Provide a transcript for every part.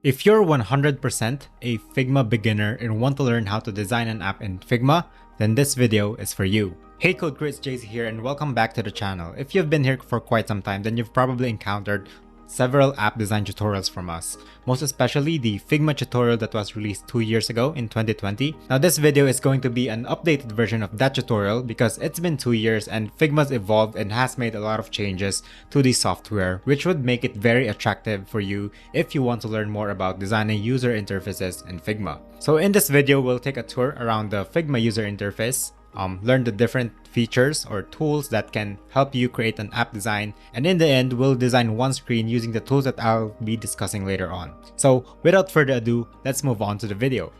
If you're 100% a Figma beginner and want to learn how to design an app in Figma, then this video is for you. Hey CodeWithChris, JC here, and welcome back to the channel. If you've been here for quite some time, then you've probably encountered several app design tutorials from us, most especially the Figma tutorial that was released 2 years ago in 2020. Now this video is going to be an updated version of that tutorial because it's been 2 years and Figma's evolved and has made a lot of changes to the software, which would make it very attractive for you if you want to learn more about designing user interfaces in Figma. So in this video, we'll take a tour around the Figma user interface, learn the different features or tools that can help you create an app design, and in the end, we'll design one screen using the tools that I'll be discussing later on. So without further ado, let's move on to the video.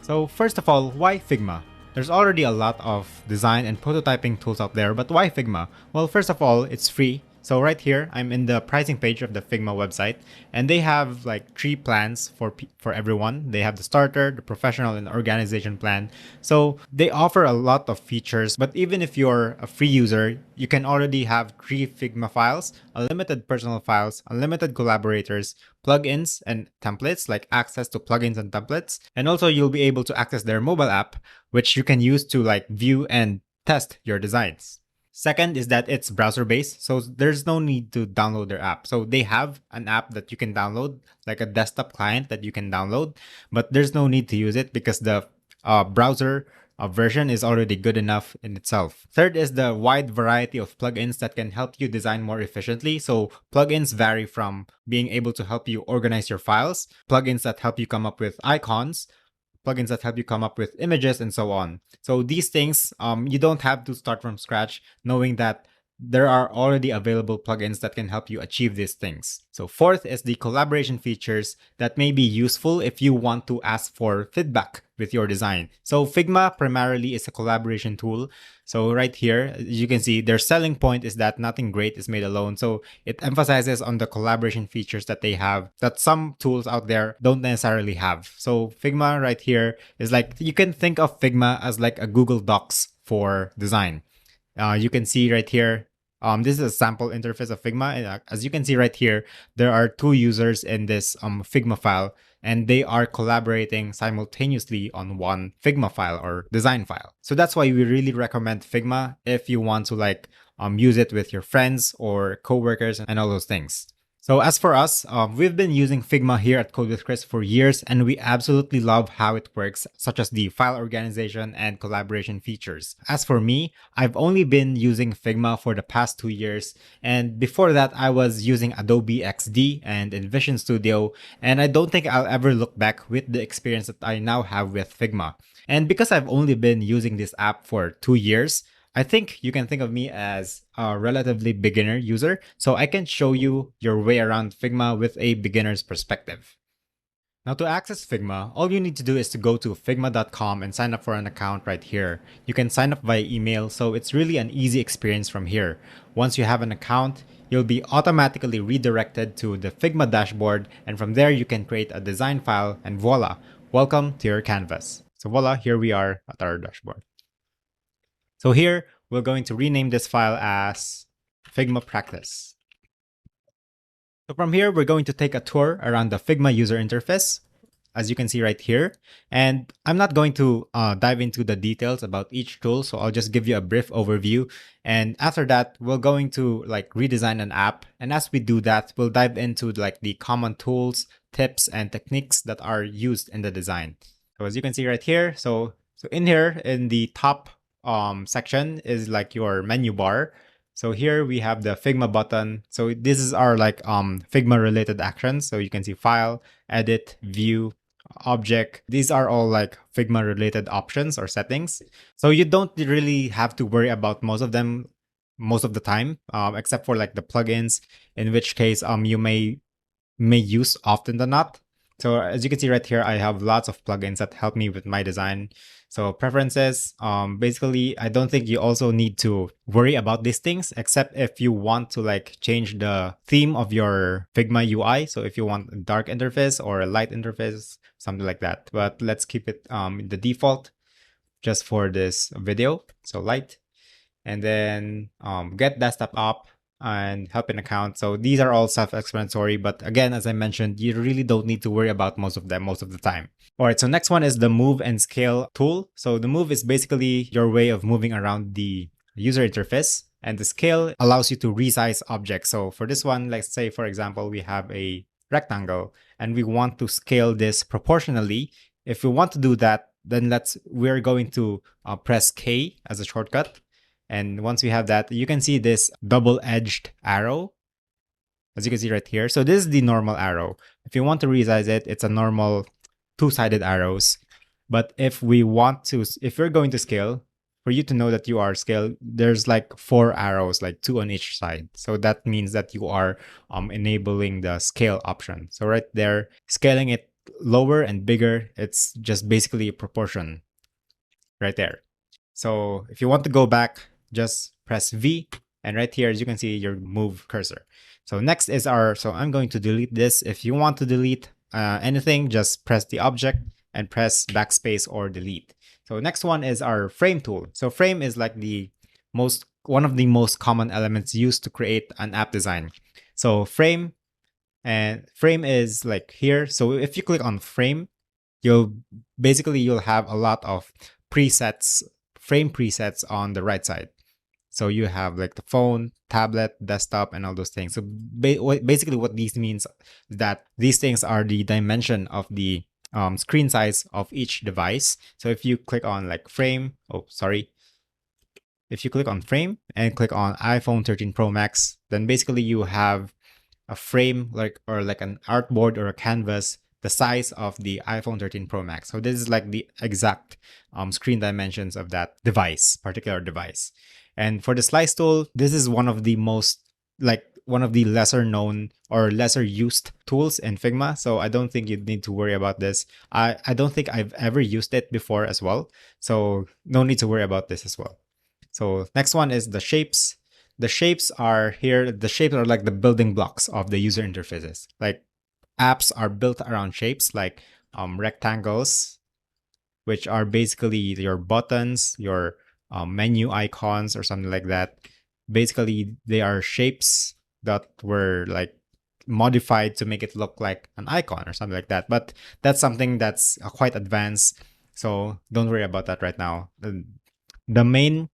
So first of all, why Figma? There's already a lot of design and prototyping tools out there, but why Figma? Well, first of all, it's free. So right here, I'm in the pricing page of the Figma website, and they have like 3 plans for everyone. They have the starter, the professional, and the organization plan. So they offer a lot of features, but even if you're a free user, you can already have 3 Figma files, unlimited personal files, unlimited collaborators, plugins and templates like access to plugins and templates. And also you'll be able to access their mobile app, which you can use to like view and test your designs. Second is that it's browser-based, so there's no need to download their app. So they have an app that you can download, like a desktop client that you can download, but there's no need to use it because the browser version is already good enough in itself. Third is the wide variety of plugins that can help you design more efficiently. So plugins vary from being able to help you organize your files, plugins that help you come up with icons, plugins that help you come up with images, and so on. So these things, you don't have to start from scratch, knowing that there are already available plugins that can help you achieve these things. So fourth is the collaboration features that may be useful if you want to ask for feedback with your design. So Figma primarily is a collaboration tool. So right here, you can see their selling point is that nothing great is made alone. So it emphasizes on the collaboration features that they have that some tools out there don't necessarily have. So Figma right here is like, you can think of Figma as like a Google Docs for design. You can see right here, this is a sample interface of Figma. And as you can see right here, there are 2 users in this Figma file, and they are collaborating simultaneously on one Figma file or design file. So that's why we really recommend Figma if you want to like use it with your friends or coworkers and all those things. So as for us, we've been using Figma here at CodeWithChris for years, and we absolutely love how it works, such as the file organization and collaboration features. As for me, I've only been using Figma for the past 2 years, and before that I was using Adobe XD and InVision Studio, and I don't think I'll ever look back with the experience that I now have with Figma. And because I've only been using this app for 2 years, I think you can think of me as a relatively beginner user, so I can show you your way around Figma with a beginner's perspective. Now to access Figma, all you need to do is to go to figma.com and sign up for an account right here. You can sign up via email, so it's really an easy experience from here. Once you have an account, you'll be automatically redirected to the Figma dashboard, and from there you can create a design file, and voila, welcome to your canvas. So voila, here we are at our dashboard. So here, we're going to rename this file as Figma Practice. So from here, we're going to take a tour around the Figma user interface, as you can see right here. And I'm not going to dive into the details about each tool, so I'll just give you a brief overview. And after that, we're going to like redesign an app. And as we do that, we'll dive into like the common tools, tips, and techniques that are used in the design. So as you can see right here, so in here, in the top section is like your menu bar. So here we have the Figma button. So this is our like Figma related actions. So you can see file, edit, view, object. These are all like Figma related options or settings. So you don't really have to worry about most of them most of the time, except for like the plugins, in which case you may use often than not. So as you can see right here, I have lots of plugins that help me with my design. So preferences, basically, I don't think you also need to worry about these things, except if you want to like change the theme of your Figma UI. So if you want a dark interface or a light interface, something like that. But let's keep it the default just for this video. So light, and then get desktop up. and help in account. So these are all self-explanatory, but again, as I mentioned, you really don't need to worry about most of them most of the time. All right, so next one is the move and scale tool. So the move is basically your way of moving around the user interface, and the scale allows you to resize objects. So for this one, let's say, for example, we have a rectangle and we want to scale this proportionally. If we want to do that, then we're going to press K as a shortcut. And once we have that, you can see this double-edged arrow, as you can see right here. So this is the normal arrow. If you want to resize it, it's a normal two-sided arrows. But if we're going to scale, for you to know that you are scaled, there's like 4 arrows, like 2 on each side. So that means that you are enabling the scale option. So right there, scaling it lower and bigger, it's just basically a proportion right there. So if you want to go back, just press V, and right here, as you can see, your move cursor. So next is so I'm going to delete this. If you want to delete anything, just press the object and press backspace or delete. So next one is our frame tool. So frame is like one of the most common elements used to create an app design. So frame is like here. So if you click on frame, you'll have a lot of frame presets on the right side. So you have like the phone, tablet, desktop, and all those things. So basically what these means is that these things are the dimension of the screen size of each device. So if you click on like frame, if you click on frame and click on iPhone 13 Pro Max, then basically you have a frame like an artboard or a canvas the size of the iPhone 13 Pro Max. So this is like the exact screen dimensions of that particular device. And for the slice tool, this is one of the lesser known or lesser used tools in Figma. So I don't think you'd need to worry about this. I don't think I've ever used it before as well. So no need to worry about this as well. So next one is the shapes. The shapes are here. The shapes are like the building blocks of the user interfaces. Like apps are built around shapes like rectangles, which are basically your buttons, your menu icons or something like that. Basically, they are shapes that were like modified to make it look like an icon or something like that. But that's something that's quite advanced. So don't worry about that right now. The main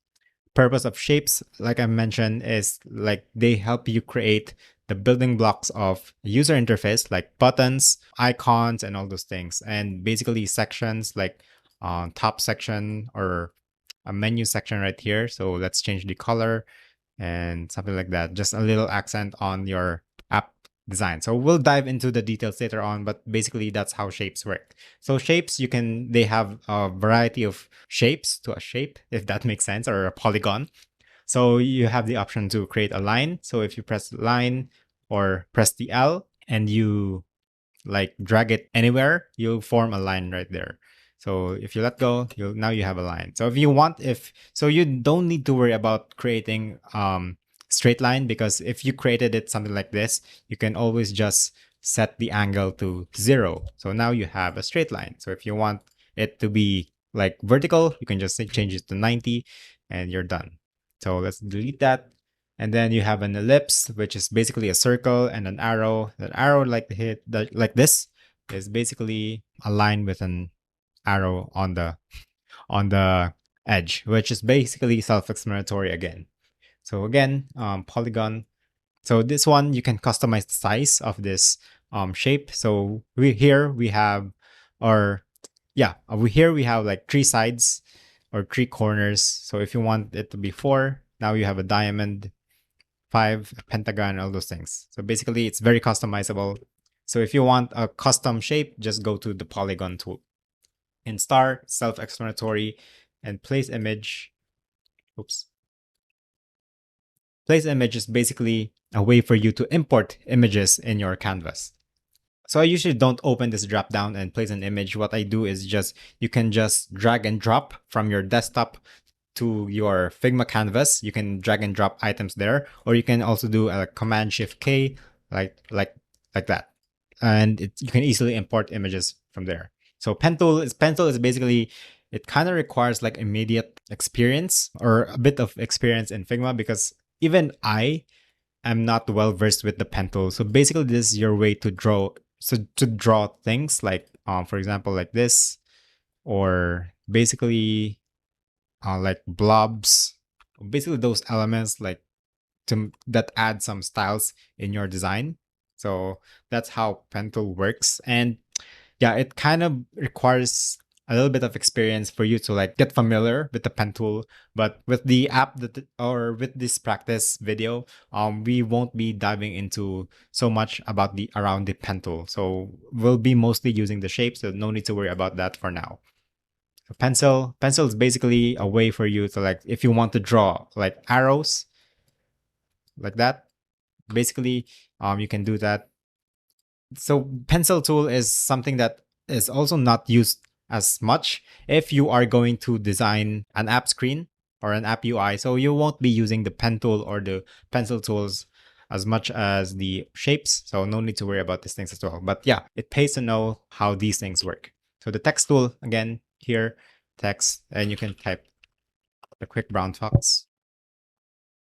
purpose of shapes, like I mentioned, is like they help you create the building blocks of user interface, like buttons, icons, and all those things. And basically sections like top section or a menu section right here. So let's change the color and something like that. Just a little accent on your app design. So we'll dive into the details later on, but basically that's how shapes work. So shapes, they have a variety of shapes to a shape, if that makes sense, or a polygon. So you have the option to create a line. So if you press line or press the L and you like drag it anywhere, you'll form a line right there. So if you let go, now you have a line. So you don't need to worry about creating straight line, because if you created it something like this, you can always just set the angle to 0. So now you have a straight line. So if you want it to be like vertical, you can just change it to 90 and you're done. So let's delete that. And then you have an ellipse, which is basically a circle, and an arrow. That arrow like this is basically a line with an arrow on the edge, which is basically self-explanatory again. So again, polygon. So this one, you can customize the size of this shape. So we have like 3 sides or 3 corners. So if you want it to be 4, now you have a diamond, 5, a pentagon, all those things. So basically it's very customizable. So if you want a custom shape, just go to the polygon tool. In star, self-explanatory, and place image. Place image is basically a way for you to import images in your canvas. So I usually don't open this drop down and place an image. What I do is you can just drag and drop from your desktop to your Figma canvas. You can drag and drop items there, or you can also do a Command Shift K like that. And you can easily import images from there. So pen tool is basically, it kind of requires like immediate experience or a bit of experience in Figma, because even I am not well versed with the pen tool. So basically this is your way to draw, things like for example like this, or basically like blobs, basically those elements like that add some styles in your design. So that's how pen tool works. And yeah, it kind of requires a little bit of experience for you to like get familiar with the pen tool. But with the app or with this practice video, we won't be diving into so much about the around the pen tool. So we'll be mostly using the shapes, so no need to worry about that for now. So pencil is basically a way for you to like, if you want to draw like arrows like that, basically you can do that. So pencil tool is something that is also not used as much if you are going to design an app screen or an app UI. So you won't be using the pen tool or the pencil tools as much as the shapes. So no need to worry about these things as well. But yeah, it pays to know how these things work. So the text tool, again, here, text, and you can type the quick brown fox,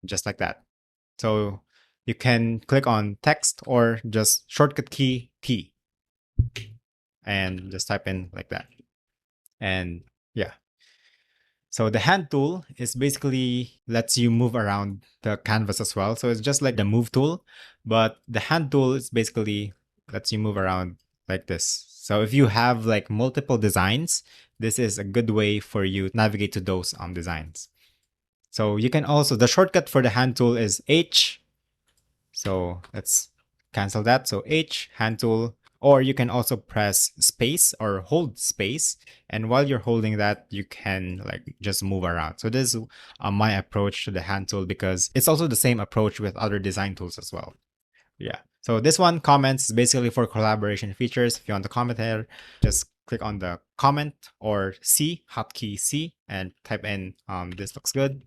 just like that. So you can click on text or just shortcut key T and just type in like that. And yeah. So the hand tool is basically lets you move around the canvas as well. So it's just like the move tool, but the hand tool is basically lets you move around like this. So if you have like multiple designs, this is a good way for you to navigate to those designs. So you can also, the shortcut for the hand tool is H. So let's cancel that. So H, hand tool, or you can also press space or hold space. And while you're holding that, you can like just move around. So this is my approach to the hand tool, because it's also the same approach with other design tools as well. Yeah. So this one, comments, is basically for collaboration features. If you want to comment here, just click on the comment or C, hotkey C, and type in this looks good.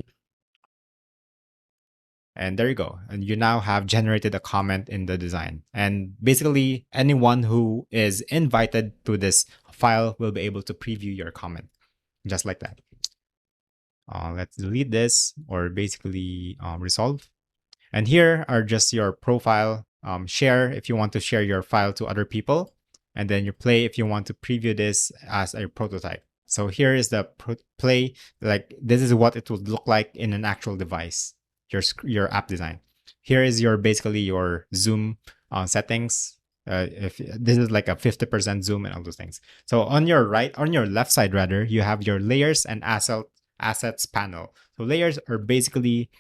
And there you go. And you now have generated a comment in the design. And basically, anyone who is invited to this file will be able to preview your comment, just like that. Let's delete this, or basically resolve. And here are just your profile, share if you want to share your file to other people, and then your play if you want to preview this as a prototype. So here is the play, like this is what it would look like in an actual device. Your app design. Here is your basically your zoom settings. If this is like a 50% zoom and all those things. So on your left side rather, you have your layers and assets panel. So layers are basically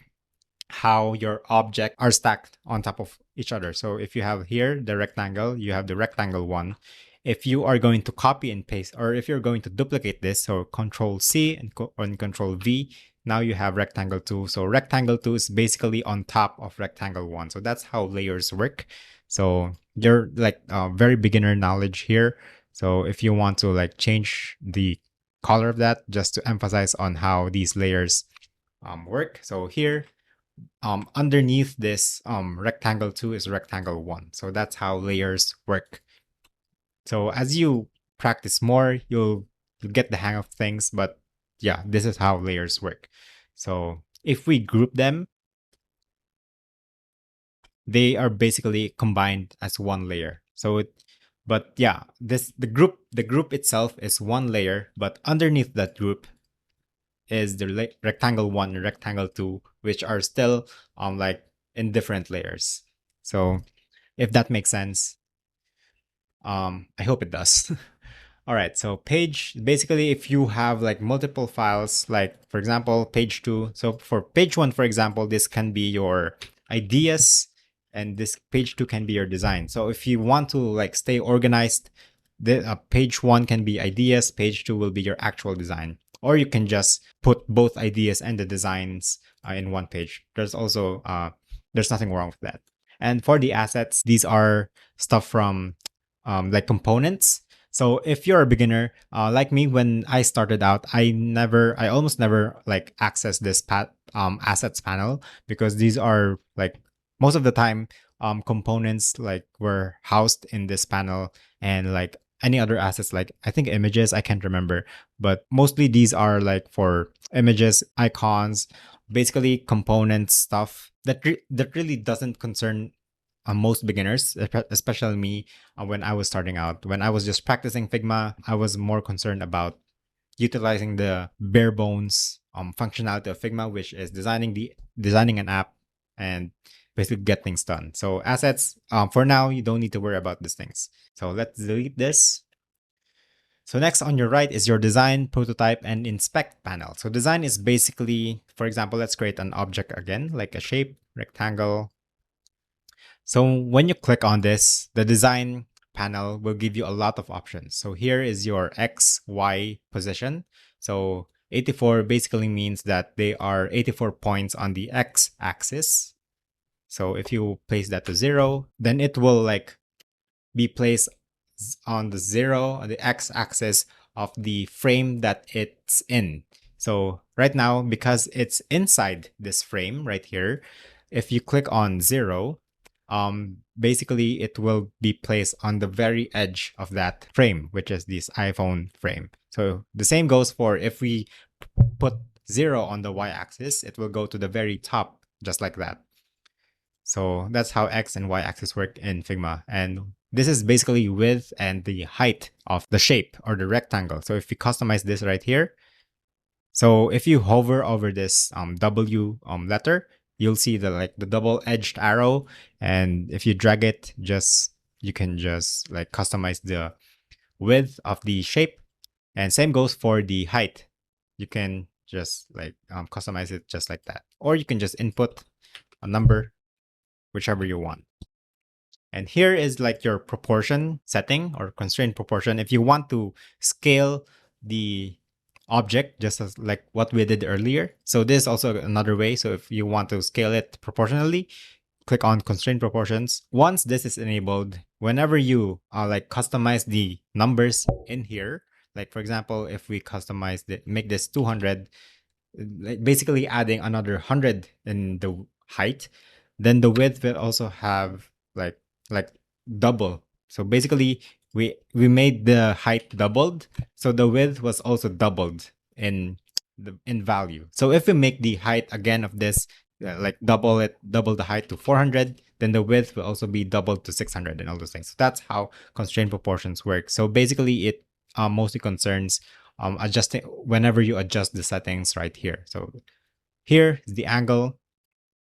how your objects are stacked on top of each other. So if you have here the rectangle, you have the rectangle one. If you are going to copy and paste, or if you're going to duplicate this, so Control C and Control V, now you have rectangle 2. So rectangle 2 is basically on top of rectangle 1. So that's how layers work. So you're like very beginner knowledge here. So if you want to like change the color of that, just to emphasize on how these layers work. So here, underneath this rectangle 2 is rectangle 1. So that's how layers work. So as you practice more, you'll get the hang of things. But yeah, this is how layers work. So if we group them, they are basically combined as one layer. So but yeah, the group itself is one layer, but underneath that group is the rectangle 1 and rectangle 2, which are still like in different layers. So if that makes sense, I hope it does. All right, so page, basically if you have like multiple files, like for example, page 2. So for page 1, for example, this can be your ideas, and this page 2 can be your design. So if you want to like stay organized, the page 1 can be ideas, page 2 will be your actual design. Or you can just put both ideas and the designs in one page. There's also, there's nothing wrong with that. And for the assets, these are stuff from like components. So if you're a beginner, like me, when I started out, I almost never like access this assets panel, because these are like most of the time components like were housed in this panel, and like any other assets, like I think images, I can't remember, but mostly these are like for images, icons, basically component stuff that that really doesn't concern most beginners, especially me. When I was starting out, when I was just practicing Figma, I was more concerned about utilizing the bare bones functionality of Figma, which is designing an app and basically get things done. So assets, for now, you don't need to worry about these things. So let's delete this. So next on your right is your design, prototype, and inspect panel. So design is basically, for example, let's create an object again, like a shape, rectangle. So when you click on this, the design panel will give you a lot of options. So here is your X, Y position. So 84 basically means that they are 84 points on the X axis. So if you place that to 0, then it will like be placed on the 0 on the X axis of the frame that it's in. So right now, because it's inside this frame right here, if you click on 0, basically it will be placed on the very edge of that frame, which is this iPhone frame. So the same goes for if we put 0 on the y-axis, it will go to the very top, just like that. So that's how X and Y axis work in Figma. And this is basically width and the height of the shape or the rectangle. So if we customize this right here, so if you hover over this W letter, you'll see the double-edged arrow. And if you drag it, you can just like customize the width of the shape. And same goes for the height. You can just like customize it just like that. Or you can just input a number, whichever you want. And here is like your proportion setting or constraint proportion. If you want to scale the object just as like what we did earlier. So this is also another way. So if you want to scale it proportionally, click on constraint proportions. Once this is enabled, whenever you like customize the numbers in here, like for example, if we customize make this 200, like basically adding another 100 in the height, then the width will also have like double. So basically we made the height doubled, so the width was also doubled in value. So if we make the height again of this like double the height to 400, then the width will also be doubled to 600 and all those things. So that's how constraint proportions work. So basically it mostly concerns adjusting whenever you adjust the settings right here. So here is the angle,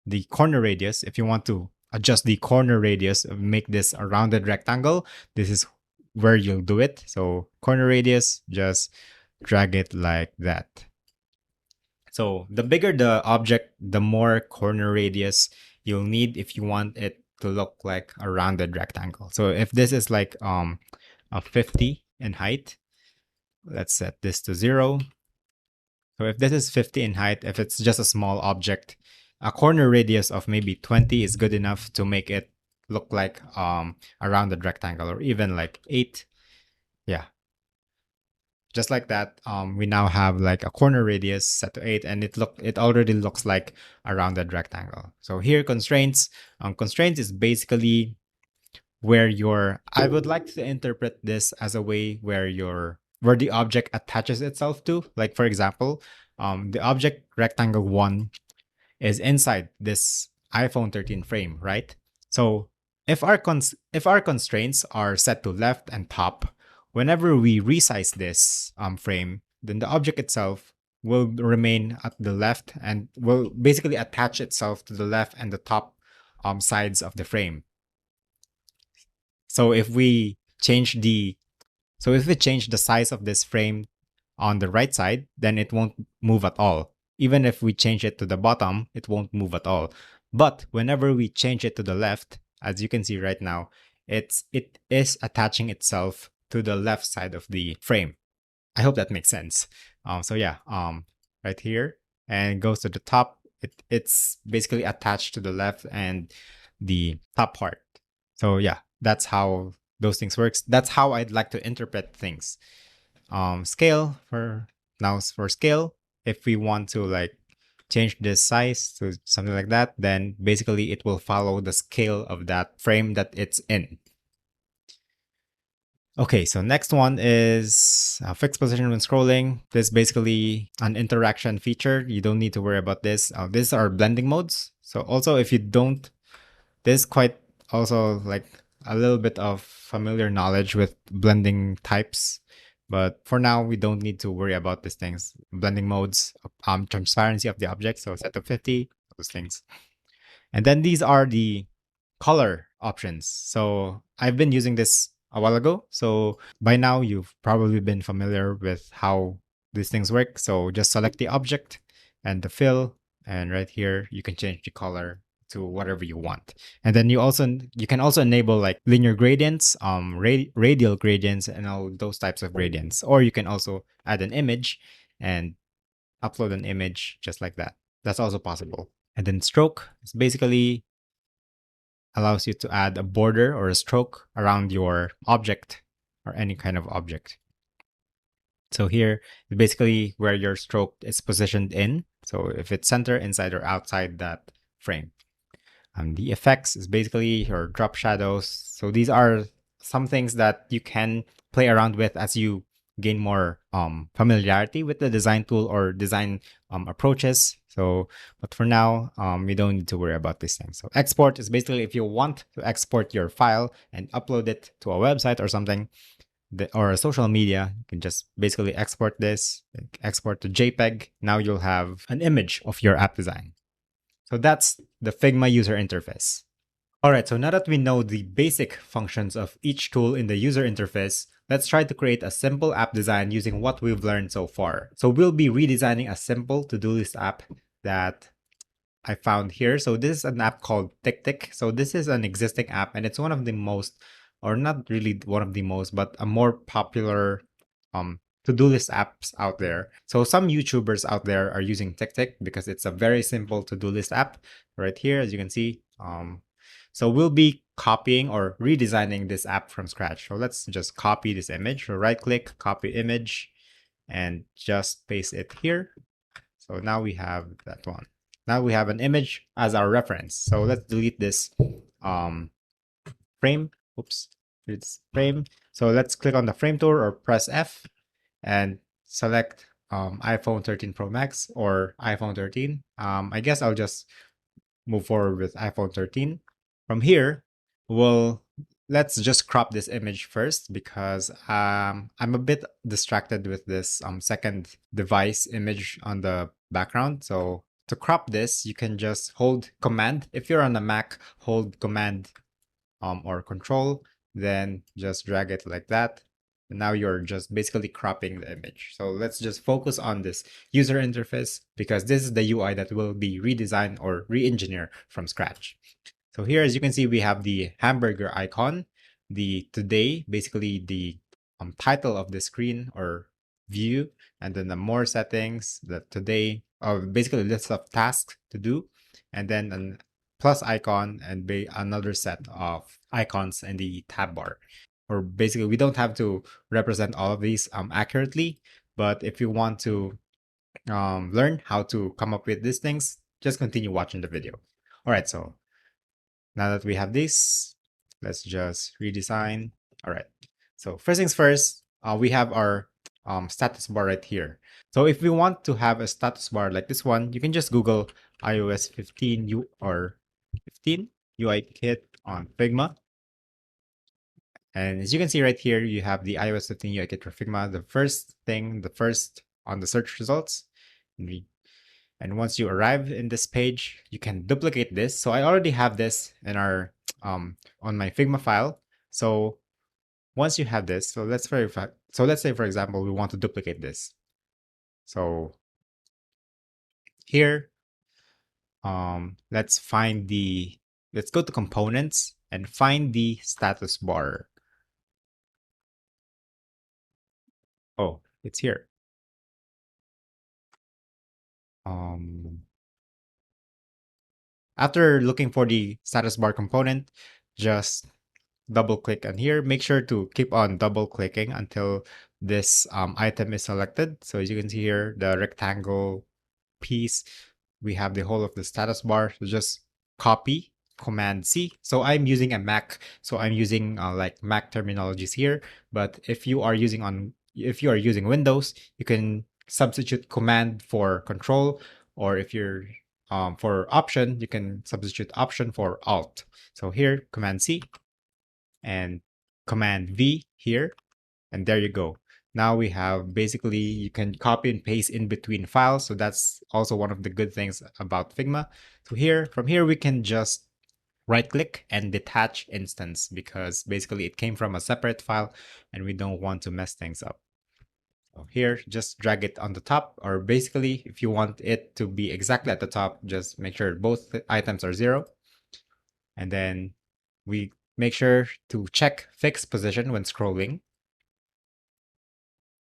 the corner radius. If you want to adjust the corner radius, make this a rounded rectangle, this is where you'll do it. So corner radius, just drag it like that. So the bigger the object, the more corner radius you'll need if you want it to look like a rounded rectangle. So if this is like a 50 in height, let's set this to 0. So if this is 50 in height, if it's just a small object, a corner radius of maybe 20 is good enough to make it look like a rounded rectangle, or even like 8. Yeah. Just like that, we now have like a corner radius set to 8, and it already looks like a rounded rectangle. So here constraints. Constraints is basically where I would like to interpret this as a way where the object attaches itself to. Like for example, the object rectangle 1 is inside this iPhone 13 frame, right? So if our constraints are set to left and top, whenever we resize this frame, then the object itself will remain at the left and will basically attach itself to the left and the top sides of the frame. So if we change the size of this frame on the right side, then it won't move at all. Even if we change it to the bottom, it won't move at all. But whenever we change it to the left, as you can see right now, it is attaching itself to the left side of the frame. I hope that makes sense. So yeah, right here, and it goes to the top. It's basically attached to the left and the top part. So yeah, that's how those things works. That's how I'd like to interpret things. Scale for scale, if we want to like change this size to something like that, then basically it will follow the scale of that frame that it's in. Okay, so next one is fixed position when scrolling. This is basically an interaction feature. You don't need to worry about this. These are blending modes. So also if you don't, this is quite also like a little bit of familiar knowledge with blending types. But for now, we don't need to worry about these things. Blending modes, transparency of the object. So set to 50, those things. And then these are the color options. So I've been using this a while ago. So by now you've probably been familiar with how these things work. So just select the object and the fill, and right here you can change the color to whatever you want. And then you can also enable like linear gradients, radial gradients, and all those types of gradients. Or you can also add an image and upload an image just like that. That's also possible. And then stroke is basically allows you to add a border or a stroke around your object or any kind of object. So here is basically where your stroke is positioned in. So if it's center, inside, or outside that frame. The effects is basically your drop shadows. So these are some things that you can play around with as you gain more familiarity with the design tool or design approaches. So, but for now, you don't need to worry about these things. So export is basically if you want to export your file and upload it to a website or something, or a social media, you can just basically export this, export to JPEG. Now you'll have an image of your app design. So that's the Figma user interface. All right, so now that we know the basic functions of each tool in the user interface, let's try to create a simple app design using what we've learned so far. So we'll be redesigning a simple to-do list app that I found here. So this is an app called TickTick. So this is an existing app and it's one of the most, or not really one of the most, but a more popular to-do list apps out there. So some YouTubers out there are using TickTick because it's a very simple to-do list app right here, as you can see. So we'll be copying or redesigning this app from scratch. So let's just copy this image. So right click, copy image, and just paste it here. So now we have that one. Now we have an image as our reference. So let's delete this frame. Oops, it's frame. So let's click on the frame tool or press F and select iPhone 13 Pro Max or iPhone 13. I guess I'll just move forward with iPhone 13. From here, let's just crop this image first because I'm a bit distracted with this second device image on the background. So to crop this, you can just hold Command. If you're on a Mac, hold Command or Control, then just drag it like that. And now you're just basically cropping the image. So let's just focus on this user interface because this is the UI that will be redesigned or re-engineer from scratch. So here, as you can see, we have the hamburger icon, the today, basically the title of the screen or view, and then the more settings, the today, basically list of tasks to do, and then a plus icon and another set of icons in the tab bar. Or basically, we don't have to represent all of these accurately, but if you want to learn how to come up with these things, just continue watching the video. All right, so now that we have this, let's just redesign. All right. So first things first, we have our status bar right here. So if we want to have a status bar like this one, you can just Google iOS 15 or 15 UI kit on Figma. And as you can see right here, you have the iOS 15 UI kit for Figma. The first on the search results. And once you arrive in this page, you can duplicate this. So I already have this in our on my Figma file. So once you have this, so let's say for example we want to duplicate this. So here, let's go to components and find the status bar. Oh, it's here. After looking for the status bar component, just double click on here. Make sure to keep on double clicking until this item is selected. So as you can see here, the rectangle piece, we have the whole of the status bar. So just copy Command C. So I'm using a Mac, so I'm using like Mac terminologies here. But if you are using Windows, you can substitute Command for Control, or if you're for Option, you can substitute Option for Alt. So here, Command C and Command V here, and there you go. Now we have basically, you can copy and paste in between files. So that's also one of the good things about Figma. So from here, we can just right click and detach instance, because basically it came from a separate file and we don't want to mess things up. So here, just drag it on the top, or basically if you want it to be exactly at the top, just make sure both items are 0. And then we make sure to check fixed position when scrolling.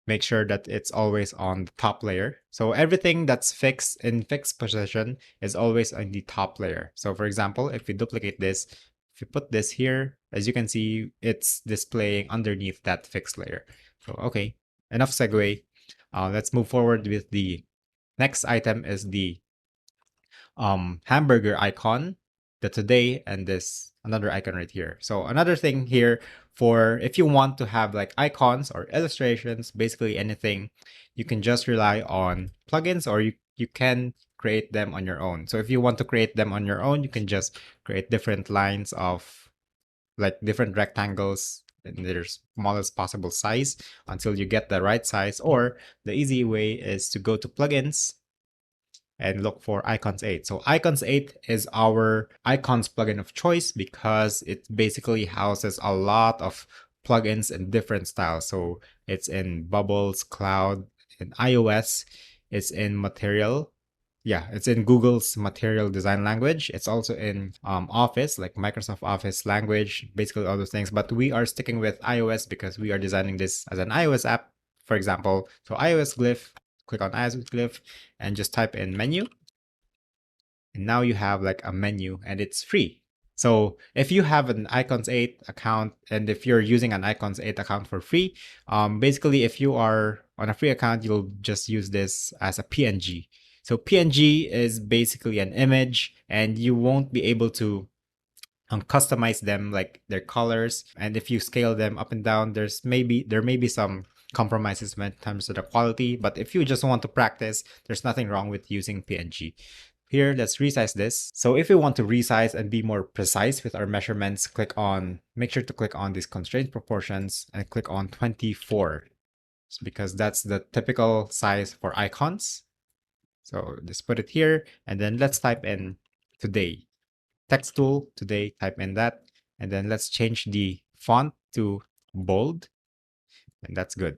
Make sure that it's always on the top layer. So everything that's fixed in fixed position is always on the top layer. So for example, if we duplicate this, if you put this here, as you can see, it's displaying underneath that fixed layer. So okay, enough segue. Let's move forward with the next item is the hamburger icon, the today, and this another icon right here. So another thing here, for if you want to have like icons or illustrations, basically anything, you can just rely on plugins, or you can create them on your own. So if you want to create them on your own, you can just create different lines of like different rectangles in their smallest possible size until you get the right size. Or the easy way is to go to plugins and look for Icons 8. So Icons 8 is our icons plugin of choice because it basically houses a lot of plugins in different styles. So it's in Bubbles, Cloud, in iOS, it's in Material. Yeah, it's in Google's Material Design language. It's also in Office, like Microsoft Office language, basically all those things. But we are sticking with iOS because we are designing this as an iOS app, for example. So iOS glyph, click on iOS glyph and just type in menu. And now you have like a menu and it's free. So if you have an Icons 8 account, and if you're using an Icons 8 account for free, basically if you are on a free account, you'll just use this as a PNG. So PNG is basically an image, and you won't be able to customize them, like their colors. And if you scale them up and down, there may be some compromises when it comes to the quality. But if you just want to practice, there's nothing wrong with using PNG. Here, let's resize this. So if we want to resize and be more precise with our measurements, make sure to click on these constraint proportions and click on 24, because that's the typical size for icons. So just put it here, and then let's type in today. Text tool, today, type in that. And then let's change the font to bold, and that's good.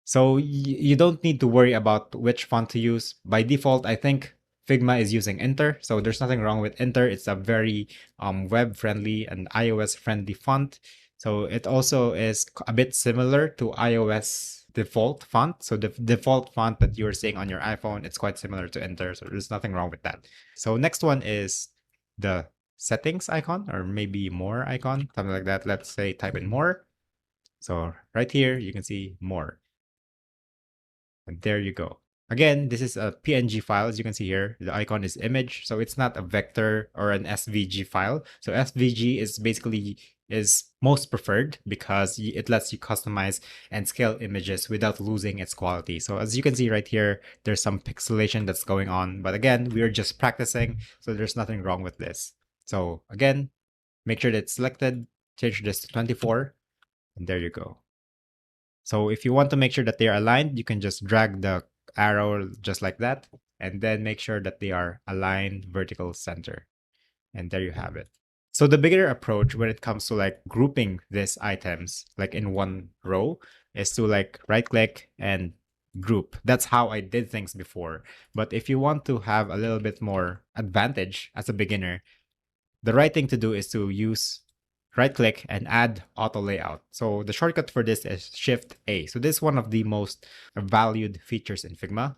So you don't need to worry about which font to use. By default, I think Figma is using Inter, so there's nothing wrong with Inter. It's a very web-friendly and iOS-friendly font. So it also is a bit similar to iOS default font. So the default font that you're seeing on your iPhone, it's quite similar to Inter, so there's nothing wrong with that. So next one is the settings icon, or maybe more icon, something like that. Let's say type in more. So right here, you can see more. And there you go. Again, this is a PNG file. As you can see here, the icon is image. So it's not a vector or an SVG file. So SVG is basically most preferred because it lets you customize and scale images without losing its quality. So as you can see right here, there's some pixelation that's going on. But again, we are just practicing, so there's nothing wrong with this. So again, make sure that it's selected, change this to 24, and there you go. So if you want to make sure that they're aligned, you can just drag the arrow just like that, and then make sure that they are aligned vertical center. And there you have it. So the beginner approach when it comes to like grouping these items like in one row is to like right click and group. That's how I did things before. But if you want to have a little bit more advantage as a beginner, the right thing to do is to use right click and add auto layout. So the shortcut for this is Shift A. So this is one of the most valued features in Figma.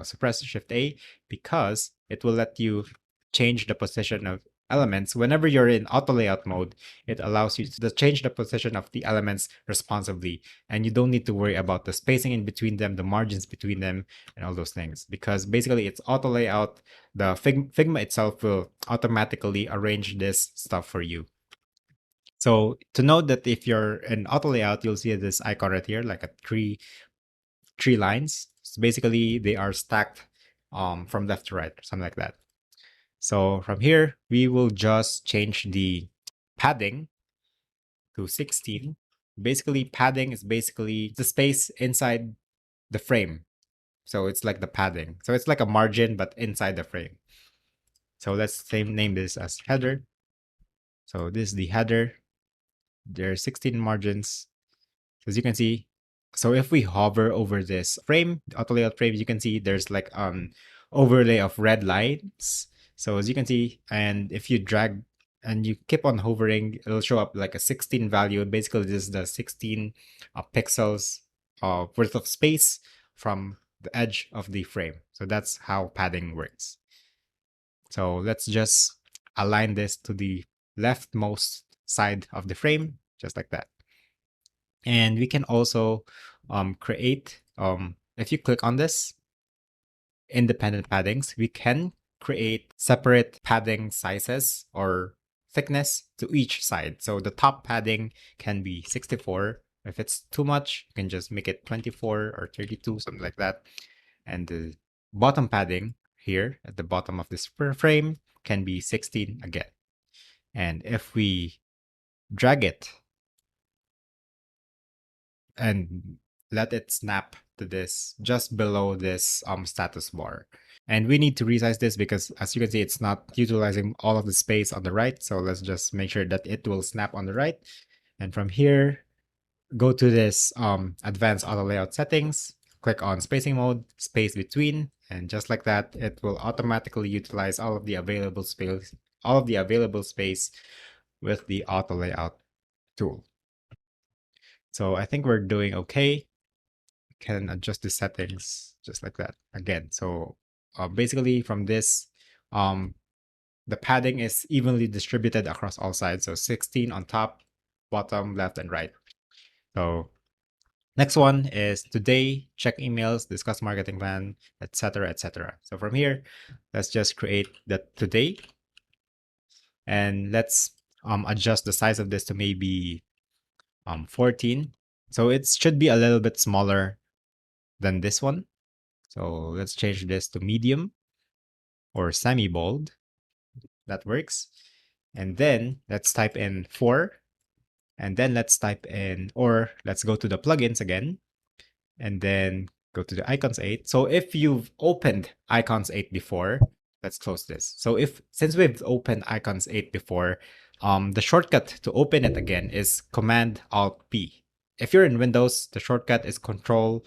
So press Shift A because it will let you change the position of elements, whenever you're in auto layout mode, it allows you to change the position of the elements responsively. And you don't need to worry about the spacing in between them, the margins between them, and all those things. Because basically it's auto layout. The Figma itself will automatically arrange this stuff for you. So to note that if you're in auto layout, you'll see this icon right here, like a three lines. So basically they are stacked from left to right, something like that. So from here, we will just change the padding to 16. Basically, padding is basically the space inside the frame. So it's like the padding. So it's like a margin, but inside the frame. So let's name this as header. So this is the header. There are 16 margins. As you can see, so if we hover over this frame, the auto layout frame, you can see there's like overlay of red lines. So as you can see, and if you drag and you keep on hovering, it'll show up like a 16 value. Basically, this is the 16 pixels worth of space from the edge of the frame. So that's how padding works. So let's just align this to the leftmost side of the frame, just like that. And we can also create, if you click on this, independent paddings, we can create separate padding sizes or thickness to each side. So the top padding can be 64. If it's too much, you can just make it 24 or 32, something like that. And the bottom padding here at the bottom of this frame can be 16 again. And if we drag it and let it snap to this just below this status bar. And we need to resize this because as you can see, it's not utilizing all of the space on the right. So let's just make sure that it will snap on the right. And from here, go to this advanced auto layout settings, click on spacing mode, space between, and just like that, it will automatically utilize all of the available space with the auto layout tool. So I think we're doing okay. Can adjust the settings just like that again. So basically from this, the padding is evenly distributed across all sides. So 16 on top, bottom, left, and right. So next one is today, check emails, discuss marketing plan, etc., etc. So from here, let's just create the today, and let's adjust the size of this to maybe 14. So it should be a little bit smaller than this one. So let's change this to medium or semi-bold. That works. And then let's type in 4. And then let's type in, or let's go to the plugins again. And then go to the icons 8. So if you've opened icons 8 before, let's close this. So since we've opened icons 8 before, the shortcut to open it again is Command Alt P. If you're in Windows, the shortcut is Control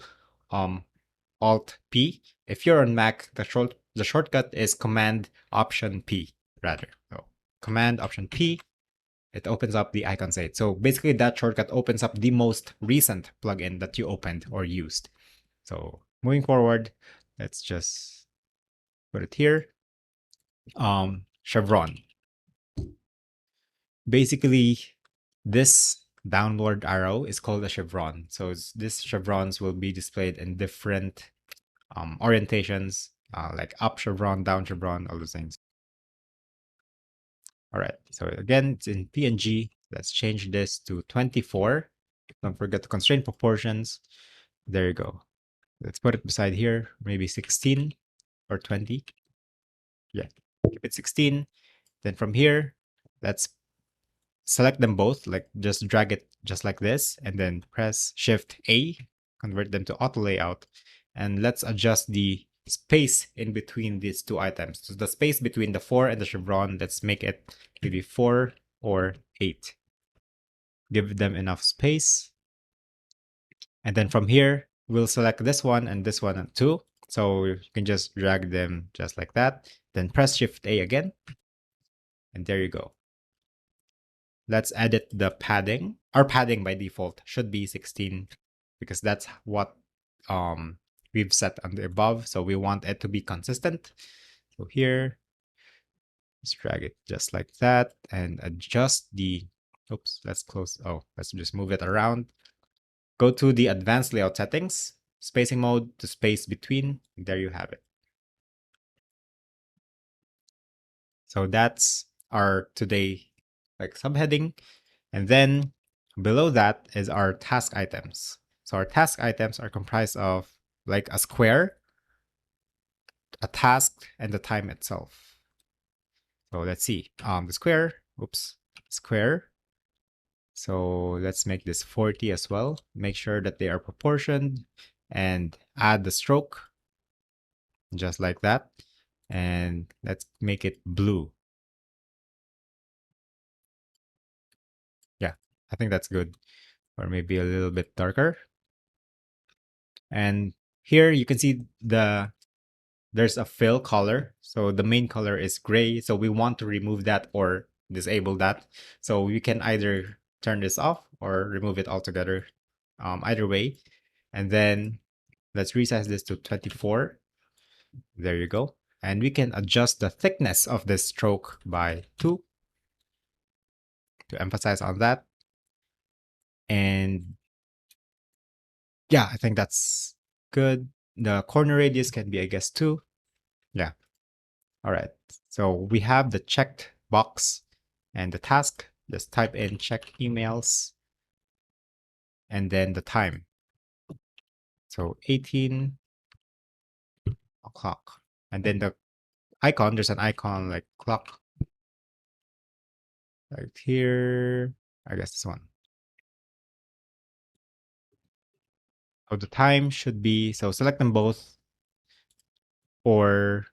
Alt P. If you're on Mac, the shortcut is Command Option P rather. So Command Option P, it opens up the icons 8. So basically that shortcut opens up the most recent plugin that you opened or used. So moving forward, let's just put it here. Chevron. Basically, this downward arrow is called a chevron. So these chevrons will be displayed in different orientations, like up chevron, down chevron, all those things. All right, so again, it's in PNG. Let's change this to 24. Don't forget the constraint proportions. There you go. Let's put it beside here, maybe 16 or 20. Yeah, keep it 16. Then from here, let's select them both, like just drag it just like this, and then press Shift A, convert them to auto layout. And let's adjust the space in between these two items. So the space between the 4 and the chevron, let's make it maybe 4 or 8. Give them enough space. And then from here, we'll select this one and this one too. So you can just drag them just like that. Then press Shift A again. And there you go. Let's edit the padding. Our padding by default should be 16 because that's what we've set on the above. So we want it to be consistent. So here, Just drag it just like that and adjust the, oops, let's close. Oh, let's just move it around. Go to the advanced layout settings, spacing mode to space between. There you have it. So that's our today like subheading. And then below that is our task items. So our task items are comprised of like a square, a task, and the time itself. So let's see. The square, oops, square. So let's make this 40 as well. Make sure that they are proportioned and add the stroke just like that. And let's make it blue. Yeah, I think that's good. Or maybe a little bit darker. And here you can see there's a fill color. So the main color is gray. So we want to remove that or disable that. So we can either turn this off or remove it altogether. Either way. And then let's resize this to 24. There you go. And we can adjust the thickness of this stroke by 2 to emphasize on that. And yeah, I think that's good. The corner radius can be, I guess, 2. Yeah. All right. So we have the checked box and the task. Just type in check emails and then the time. So 18 o'clock. And then the icon, there's an icon like clock right here. I guess this one. So the time should be, so select them both, or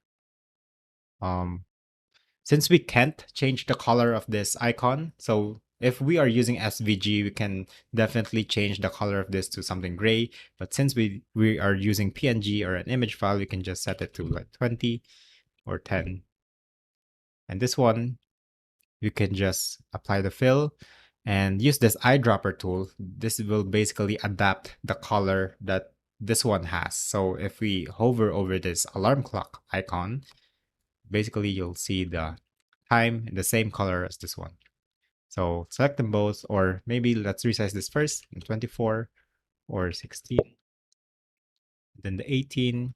since we can't change the color of this icon, so if we are using SVG, we can definitely change the color of this to something gray. But since we are using PNG or an image file, we can just set it to like 20 or 10. And this one, you can just apply the fill and use this eyedropper tool. This will basically adapt the color that this one has. So if we hover over this alarm clock icon, basically you'll see the time in the same color as this one. So select them both, or maybe let's resize this first in 24 or 16. Then the 18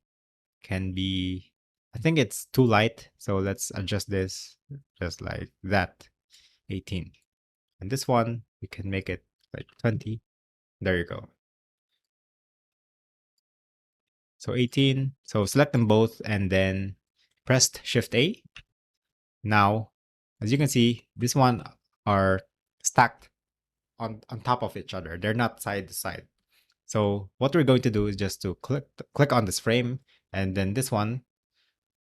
can be, I think it's too light. So let's adjust this just like that, 18. And this one, we can make it like 20. There you go. So 18. So select them both and then press Shift A. Now, as you can see, this one are stacked on top of each other. They're not side to side. So what we're going to do is just to click on this frame, and then this one,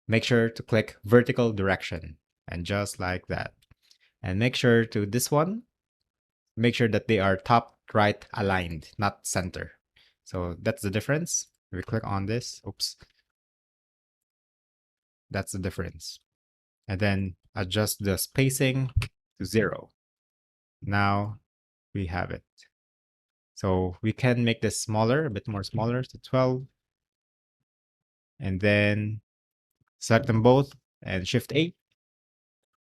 make sure to click vertical direction, and just like that. And make sure to this one, make sure that they are top right aligned, not center. So that's the difference. We click on this, oops. That's the difference. And then adjust the spacing to 0. Now we have it. So we can make this smaller, a bit more smaller to 12. And then select them both and Shift 8.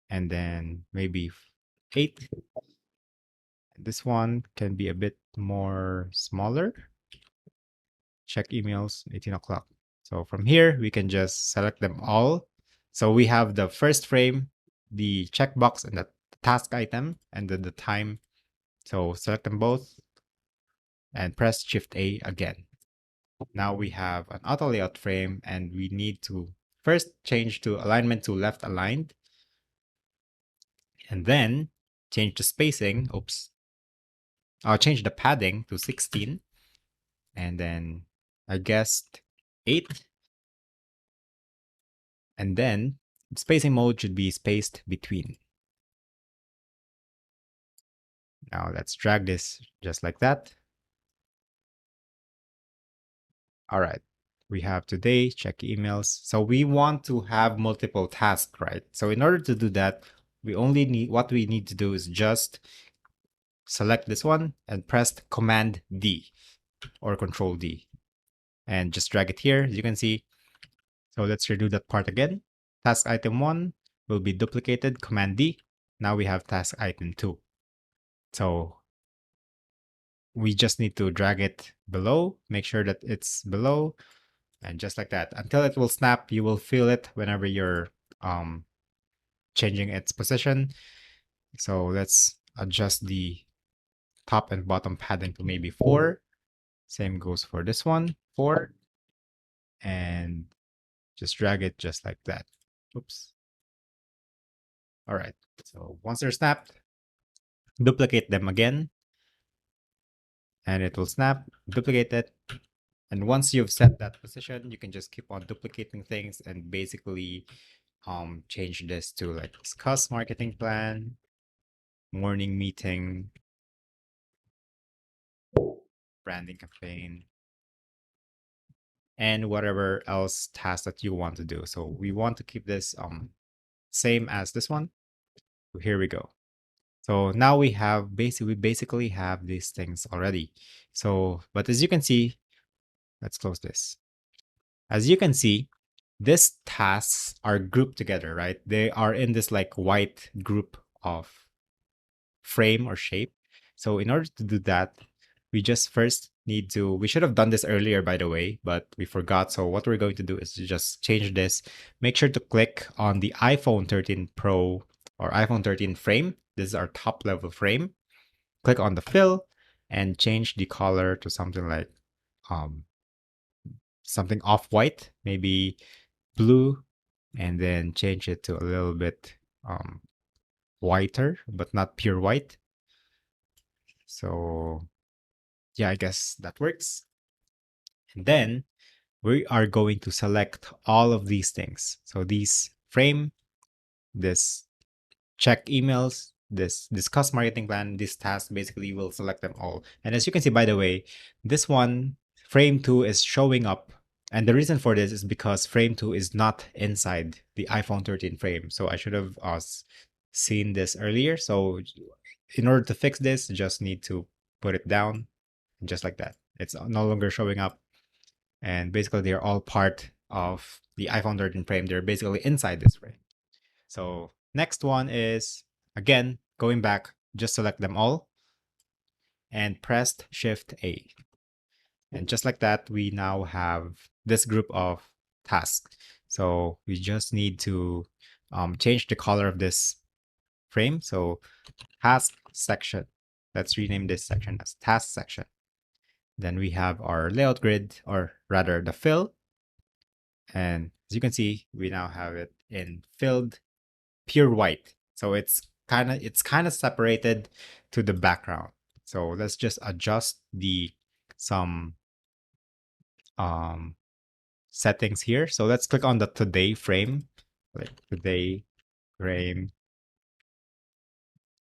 And then maybe 8. This one can be a bit more smaller. Check emails, 18 o'clock. So from here, we can just select them all. So we have the first frame, the checkbox, and the task item, and then the time. So select them both and press Shift A again. Now we have an auto layout frame, and we need to first change to alignment to left aligned, and then change the spacing. Oops. I'll change the padding to 16, and then I guessed 8. And then spacing mode should be spaced between. Now let's drag this just like that. All right, we have today, check emails. So we want to have multiple tasks, right? So in order to do that, we only need, what we need to do is just select this one and press Command D or Control D and just drag it here, as you can see. So let's redo that part again. Task item 1, will be duplicated, Command D. Now we have task item 2. So we just need to drag it below, make sure that it's below, and just like that until it will snap. You will feel it whenever you're changing its position. So let's adjust the top and bottom padding to maybe 4. Same goes for this one, 4, and just drag it just like that. Oops. All right, so once they're snapped, duplicate them again, and it will snap, duplicate it. And once you've set that position, you can just keep on duplicating things and basically change this to like discuss marketing plan, morning meeting, branding campaign, and whatever else task that you want to do. So we want to keep this same as this one. So here we go. So now we basically have these things already. So, but as you can see, let's close this. As you can see, these tasks are grouped together, right? They are in this like white group of frame or shape. So in order to do that, we just first need to, we should have done this earlier, by the way, but we forgot. So what we're going to do is to just change this. Make sure to click on the iPhone 13 Pro or iPhone 13 frame. This is our top level frame. Click on the fill and change the color to something like something off-white, maybe blue, and then change it to a little bit whiter, but not pure white. So yeah, I guess that works. And then we are going to select all of these things. So these frame, this check emails, this discuss marketing plan, this task, basically we'll select them all. And as you can see, by the way, this one, frame 2 is showing up. And the reason for this is because frame 2 is not inside the iPhone 13 frame. So I should have seen this earlier. So in order to fix this, just need to put it down just like that. It's no longer showing up. And basically they're all part of the iPhone 13 frame. They're basically inside this frame. So next one is, again, going back, just select them all and press Shift A. And just like that, we now have this group of tasks. So we just need to change the color of this frame. So task section. Let's rename this section as task section. Then we have our layout grid, or rather the fill. And as you can see, we now have it in filled pure white. So it's kind of separated to the background. So let's just adjust some settings here. So let's click on the today frame, like today frame.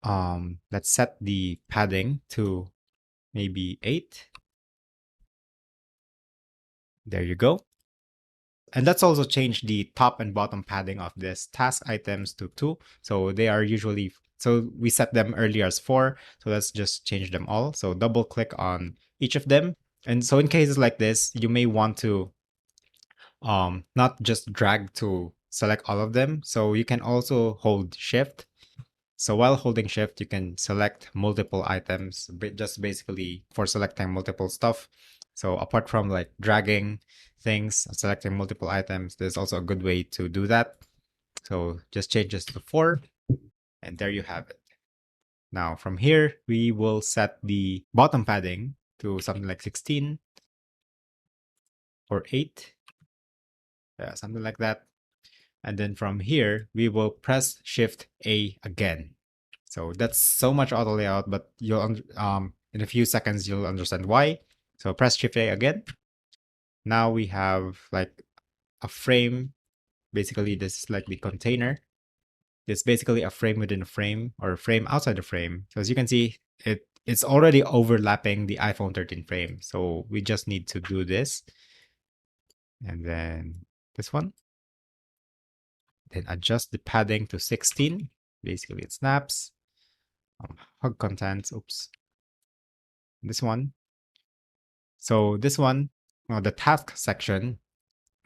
Let's set the padding to maybe 8. There you go. And let's also change the top and bottom padding of this task items to 2. So they are usually, so we set them earlier as 4. So let's just change them all. So double click on each of them. And so in cases like this, you may want to not just drag to select all of them. So you can also hold Shift. So while holding Shift, you can select multiple items, just basically for selecting multiple stuff. So apart from like dragging things, selecting multiple items, there's also a good way to do that. So just change this to 4, and there you have it. Now from here, we will set the bottom padding to something like 16 or 8. Yeah, something like that. And then from here, we will press Shift A again. So that's so much auto layout, but you'll in a few seconds you'll understand why. So press Shift A again. Now we have like a frame. Basically, this is like the container. It's basically a frame within a frame, or a frame outside the frame. So as you can see, it's already overlapping the iPhone 13 frame. So we just need to do this. And then this one. Then adjust the padding to 16. Basically, it snaps. Hug contents. Oops. This one. So this one, the task section,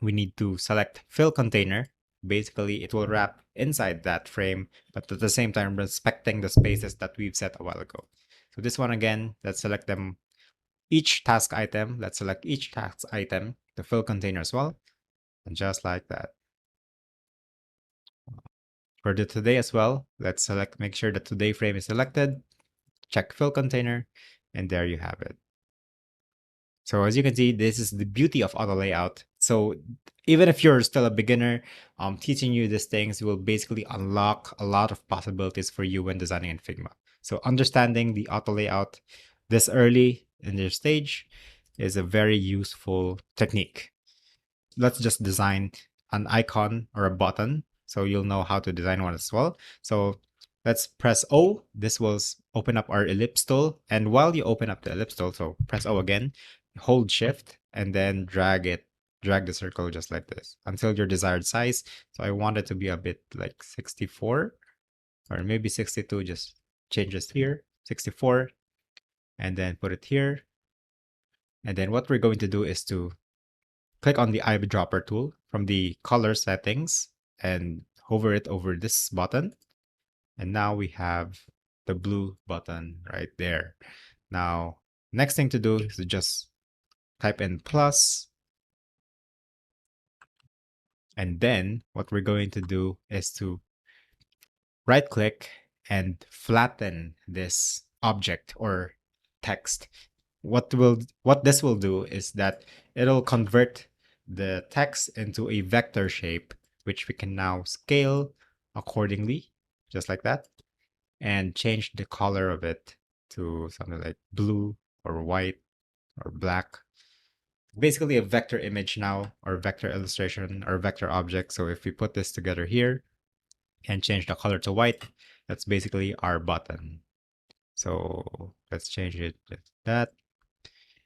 we need to select fill container. basically it will wrap inside that frame, but at the same time respecting the spaces that we've set a while ago. So this one again, let's select them each task item. Let's select each task item, the fill container as well, and just like that. For the today as well, let's make sure the today frame is selected, check fill container, and there you have it. So as you can see, this is the beauty of auto layout. So even if you're still a beginner, teaching you these things will basically unlock a lot of possibilities for you when designing in Figma. So understanding the auto layout this early in your stage is a very useful technique. Let's just design an icon or a button so you'll know how to design one as well. So let's press O. This will open up our ellipse tool. And while you open up the ellipse tool, so press O again, hold shift and then drag the circle just like this until your desired size. So I want it to be a bit like 64 or maybe 62, just change this here, 64, and then put it here. And then what we're going to do is to click on the eyedropper tool from the color settings and hover it over this button. And now we have the blue button right there. Now, next thing to do is to just type in plus. And then what we're going to do is to right click and flatten this object or text. What this will do is that it'll convert the text into a vector shape, which we can now scale accordingly, just like that, and change the color of it to something like blue or white or black. Basically a vector image now, or vector illustration or vector object. So if we put this together here and change the color to white, that's basically our button. So let's change it like that.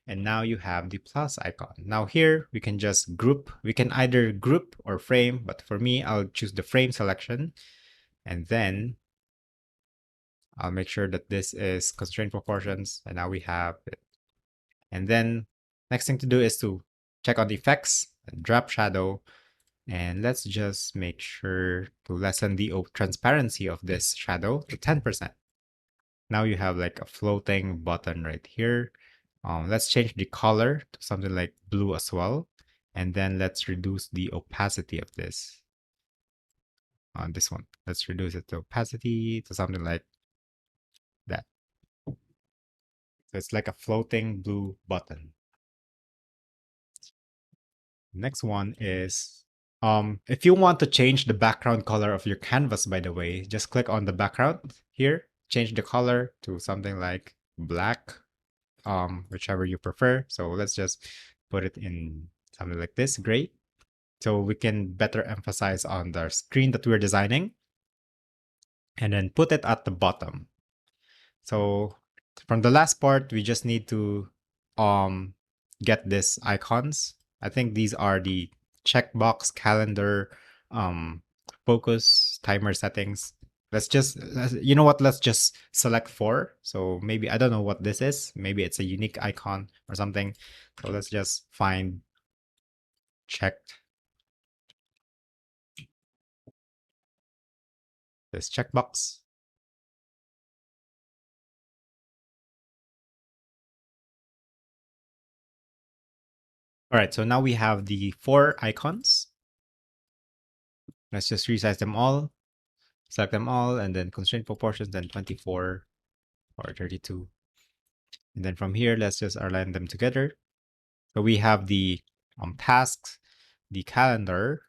And now you have the plus icon. Now here we can just group. We can either group or frame, but for me, I'll choose the frame selection. And then I'll make sure that this is constraint proportions. And now we have it. And then next thing to do is to check on the effects and drop shadow. And let's just make sure to lessen the transparency of this shadow to 10%. Now you have like a floating button right here. Let's change the color to something like blue as well. And then let's reduce the opacity of this. On this one, let's reduce it to opacity to something like that. So it's like a floating blue button. Next one is, if you want to change the background color of your canvas, by the way, just click on the background here, change the color to something like black, whichever you prefer. So let's just put it in something like this, gray. So we can better emphasize on the screen that we're designing, and then put it at the bottom. So from the last part, we just need to get these icons. I think these are the checkbox, calendar, focus, timer settings. You know what? Let's just select 4. So maybe, I don't know what this is. Maybe it's a unique icon or something. So let's just find checked. This checkbox. All right, so now we have the 4 icons. Let's just resize them all, select them all, and then constraint proportions, then 24 or 32. And then from here, let's just align them together. So we have the tasks, the calendar,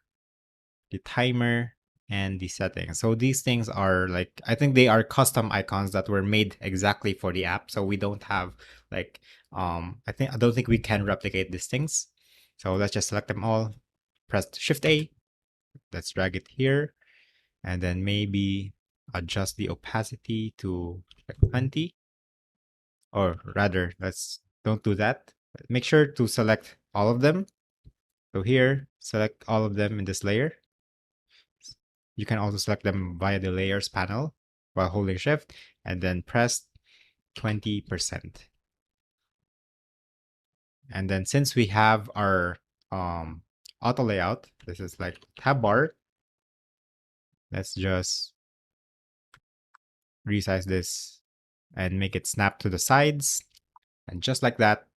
the timer, and the settings. So these things are like, I think they are custom icons that were made exactly for the app. So we don't have like, I don't think we can replicate these things. So let's just select them all, press Shift A, let's drag it here, and then maybe adjust the opacity to like 20. Or rather, don't do that. Make sure to select all of them. So here, select all of them in this layer. You can also select them via the layers panel while holding shift and then press 20%. And then since we have our auto layout, this is like tab bar, Let's just resize this and make it snap to the sides. And just like that,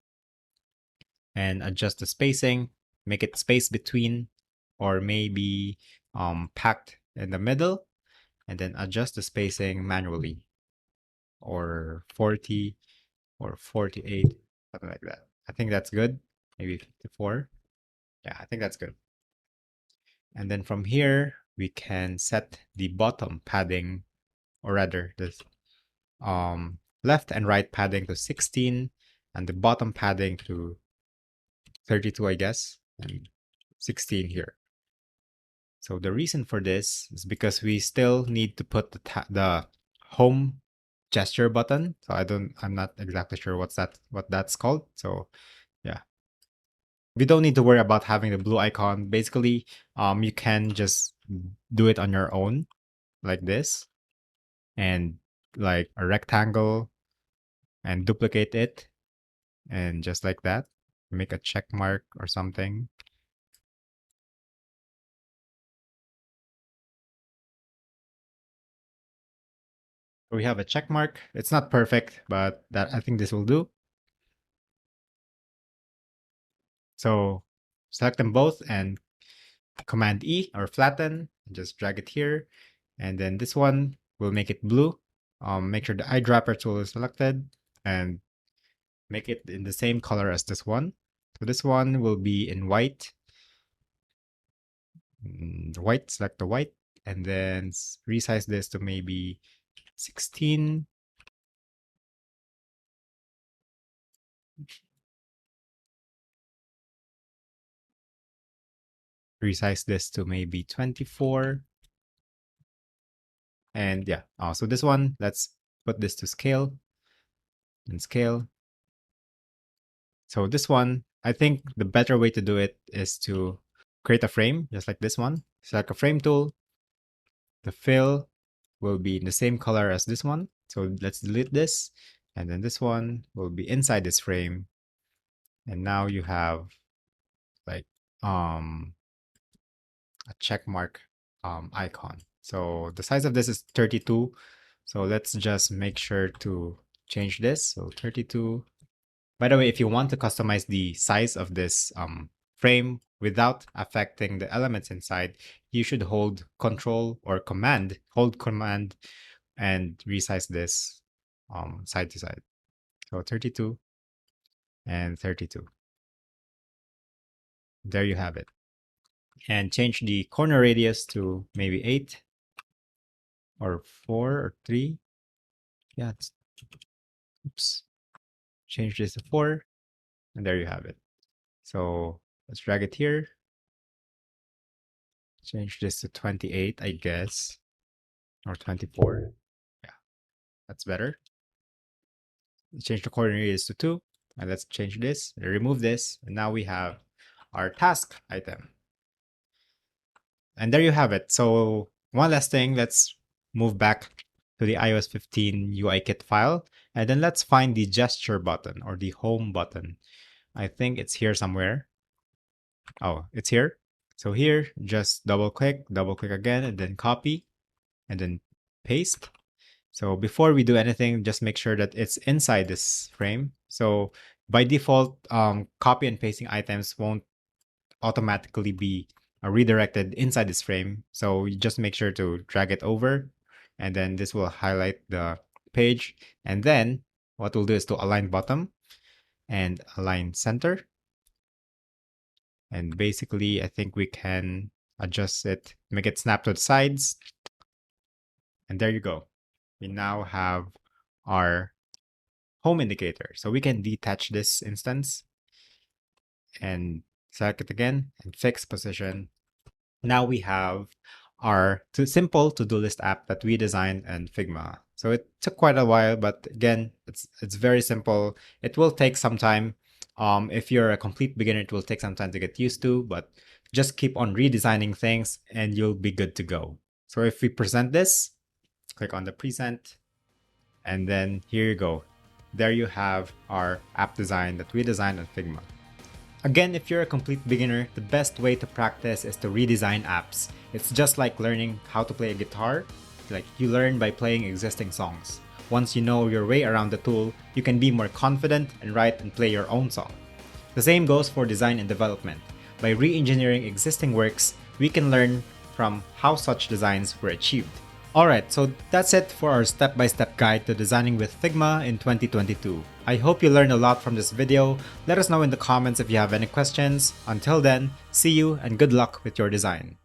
and adjust the spacing, make it space between, or maybe packed in the middle, and then adjust the spacing manually, or 40 or 48, something like that. I think that's good. Maybe 54. Yeah, I think that's good. And then from here, we can set the bottom padding, or rather this left and right padding to 16, and the bottom padding to 32, I guess, and 16 here. So the reason for this is because we still need to put the home gesture button. So I'm not exactly sure what that's called. So yeah, we don't need to worry about having the blue icon. Basically, you can just do it on your own like this, and like a rectangle, and duplicate it, and just like that, make a check mark or something. We have a check mark. It's not perfect, but that I think this will do. So select them both and Command E or flatten, just drag it here. And then this one will make it blue. Make sure the eyedropper tool is selected and make it in the same color as this one. So this one will be in white. White, select the white, and then resize this to maybe 16. Resize this to maybe 24. And yeah, so this one, let's put this to scale and scale. So this one, I think the better way to do it is to create a frame, just like this one. Select a frame tool. The fill will be in the same color as this one. So let's delete this. And then this one will be inside this frame. And now you have like a check mark icon. So the size of this is 32. So let's just make sure to change this. So 32. By the way, if you want to customize the size of this frame without affecting the elements inside, you should hold Control or Command, hold Command, and resize this side to side. So 32 and 32. There you have it. And change the corner radius to maybe 8 or 4 or 3. Yeah, oops. Change this to 4, and there you have it. So let's drag it here. Change this to 28, I guess, or 24. Yeah, that's better. Change the corner radius to 2, and let's change this, remove this, and now we have our task item. And there you have it. So one last thing, let's move back to the iOS 15 UI kit file, and then let's find the gesture button or the home button. I think it's here somewhere. Oh, it's here. So here, just double click again, and then copy, and then paste. So before we do anything, just make sure that it's inside this frame. So by default, copy and pasting items won't automatically be redirected inside this frame. So you just make sure to drag it over, and then this will highlight the page. And then what we'll do is to align bottom and align center. And basically, I think we can adjust it, make it snap to the sides. And there you go. We now have our home indicator. So we can detach this instance and select it again and fix position. Now we have our simple to-do list app that we designed in Figma. So it took quite a while, but again, it's very simple. It will take some time. If you're a complete beginner, it will take some time to get used to, but just keep on redesigning things and you'll be good to go. So if we present this, click on the present, and then here you go. There you have our app design that we designed in Figma. Again, if you're a complete beginner, the best way to practice is to redesign apps. It's just like learning how to play a guitar. Like, you learn by playing existing songs. Once you know your way around the tool, you can be more confident and write and play your own song. The same goes for design and development. By re-engineering existing works, we can learn from how such designs were achieved. Alright, so that's it for our step-by-step guide to designing with Figma in 2022. I hope you learned a lot from this video. Let us know in the comments if you have any questions. Until then, see you and good luck with your design.